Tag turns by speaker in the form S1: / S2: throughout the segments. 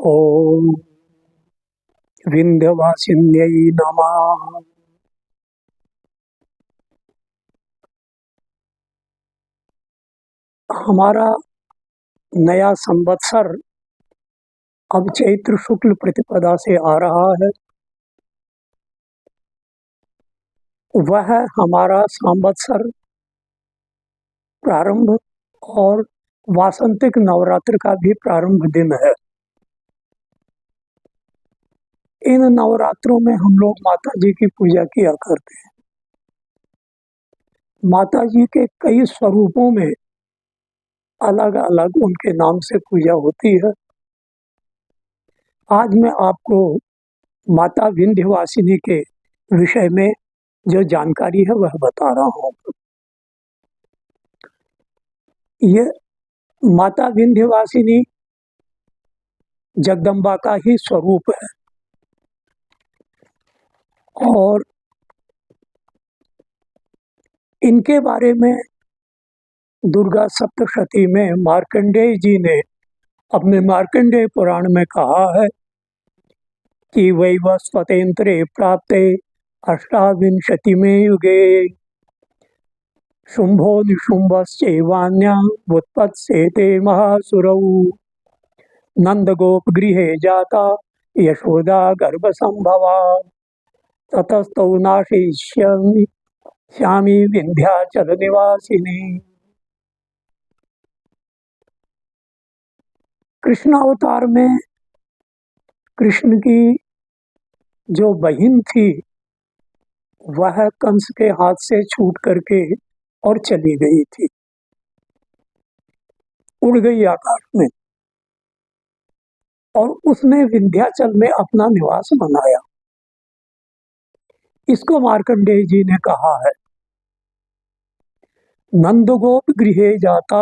S1: ओम विंध्यवासिन्यै नमः। हमारा नया संवत्सर अब चैत्र शुक्ल प्रतिपदा से आ रहा है। वह हमारा संवत्सर प्रारंभ और वासंतिक नवरात्र का भी प्रारंभ दिन है। इन नवरात्रों में हम लोग माता जी की पूजा किया करते हैं। माता जी के कई स्वरूपों में अलग अलग उनके नाम से पूजा होती है। आज मैं आपको माता विंध्यवासिनी के विषय में जो जानकारी है वह बता रहा हूँ। ये माता विंध्यवासिनी जगदम्बा का ही स्वरूप है और इनके बारे में दुर्गा सप्तशती में मार्कंडेय जी ने अपने मार्कंडेय पुराण में कहा है कि वैवस्वतेन्द्रे प्राप्ते अष्टाविंशतिमे युगे शुंभो निशुंभश्चैवान्यः व्युत्पत्स्येते महासुरौ नंदगोप गृहे जाता यशोदा गर्भसंभवा ततस्तौ नाशयिष्यामि श्यामी विंध्याचल निवासिनी। कृष्ण अवतार में कृष्ण की जो बहन थी वह कंस के हाथ से छूट करके और चली गई थी, उड़ गई आकाश में और उसने विंध्याचल में अपना निवास बनाया। इसको मार्कंडेय जी ने कहा है नंदगोप गृहे जाता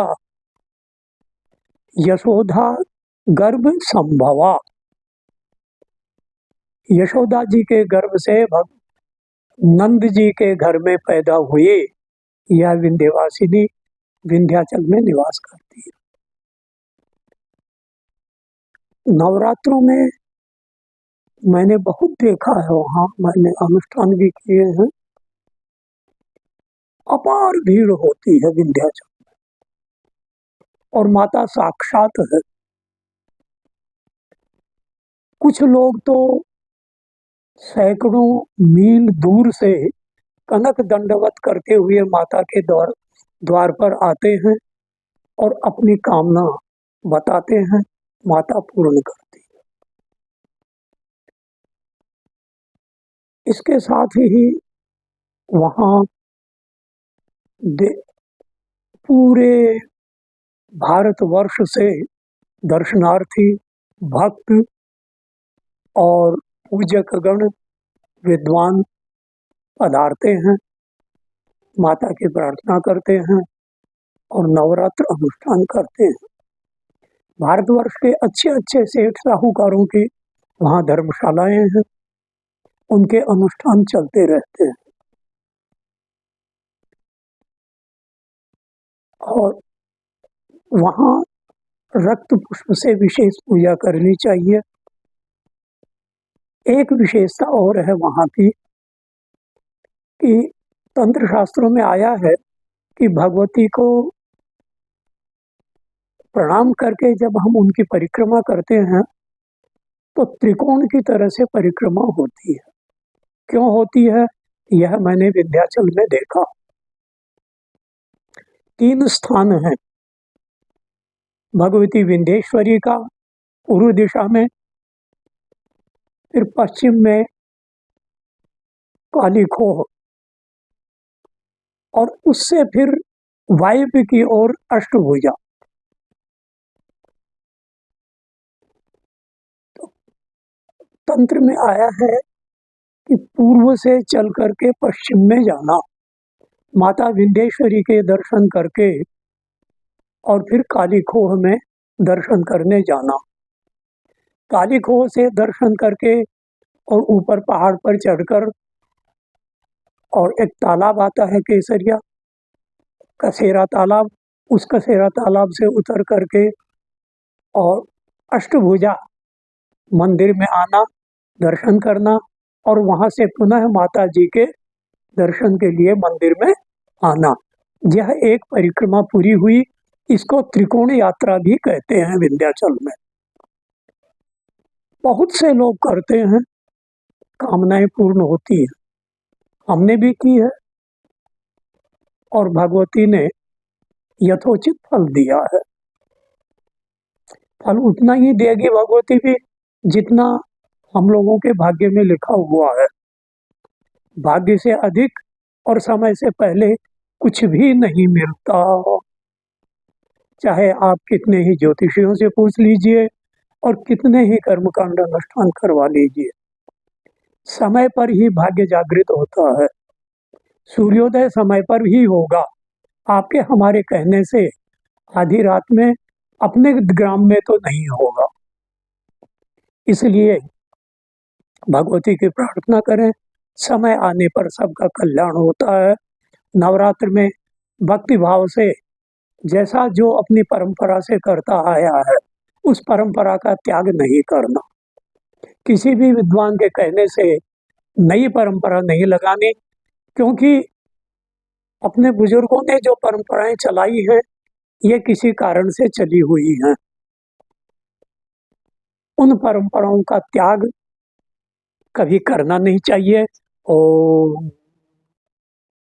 S1: यशोदा गर्भ संभवा। यशोदा जी के गर्भ से नंद जी के घर में पैदा हुए यह विंध्यवासिनी विंध्याचल में निवास करती है। नवरात्रों में मैंने बहुत देखा है, वहां मैंने अनुष्ठान भी किए हैं। अपार भीड़ होती है विंध्याचल में और माता साक्षात है। कुछ लोग तो सैकड़ों मील दूर से कनक दंडवत करते हुए माता के द्वार पर आते हैं और अपनी कामना बताते हैं, माता पूर्ण करती है। इसके साथ ही वहाँ पूरे भारतवर्ष से दर्शनार्थी भक्त और पूजक गण विद्वान पधारते हैं, माता की प्रार्थना करते हैं और नवरात्र अनुष्ठान करते हैं। भारतवर्ष के अच्छे अच्छे सेठ साहूकारों की वहाँ धर्मशालाएं हैं, उनके अनुष्ठान चलते रहते हैं और वहाँ रक्त पुष्प से विशेष पूजा करनी चाहिए। एक विशेषता और है वहाँ की कि तंत्र शास्त्रों में आया है कि भगवती को प्रणाम करके जब हम उनकी परिक्रमा करते हैं तो त्रिकोण की तरह से परिक्रमा होती है। क्यों होती है यह मैंने विंध्याचल में देखा। 3 स्थान हैं भगवती विंध्येश्वरी का पूर्व दिशा में, फिर पश्चिम में काली खोह और उससे फिर वायव्य की ओर अष्टभुजा। तो तंत्र में आया है कि पूर्व से चल करके पश्चिम में जाना, माता विंध्येश्वरी के दर्शन करके और फिर काली खोह में दर्शन करने जाना। काली खोह से दर्शन करके और ऊपर पहाड़ पर चढ़कर और एक तालाब आता है केसरिया कसेरा तालाब, उस कसेरा तालाब से उतर करके और अष्टभुजा मंदिर में आना, दर्शन करना और वहाँ से पुनः माता जी के दर्शन के लिए मंदिर में आना। यह एक परिक्रमा पूरी हुई। इसको त्रिकोण यात्रा भी कहते हैं विंध्याचल में। बहुत से लोग करते हैं, कामनाएं पूर्ण होती हैं। हमने भी की है और भगवती ने यथोचित फल दिया है। फल उतना ही देगी भगवती भी जितना हम लोगों के भाग्य में लिखा हुआ है। भाग्य से अधिक और समय से पहले कुछ भी नहीं मिलता। चाहे आप कितने ही ज्योतिषियों से पूछ लीजिए और कितने ही कर्मकांड अनुष्ठान करवा लीजिए, समय पर ही भाग्य जागृत होता है। सूर्योदय समय पर ही होगा। आपके हमारे कहने से आधी रात में अपने ग्राम में तो नहीं होगा। इसलिए भगवती की प्रार्थना करें, समय आने पर सबका कल्याण होता है। नवरात्र में भक्ति भाव से जैसा जो अपनी परंपरा से करता आया है, उस परंपरा का त्याग नहीं करना। किसी भी विद्वान के कहने से नई परंपरा नहीं लगानी, क्योंकि अपने बुजुर्गों ने जो परंपराएं चलाई हैं, ये किसी कारण से चली हुई हैं। उन परंपराओं का त्याग कभी करना नहीं चाहिए। ओम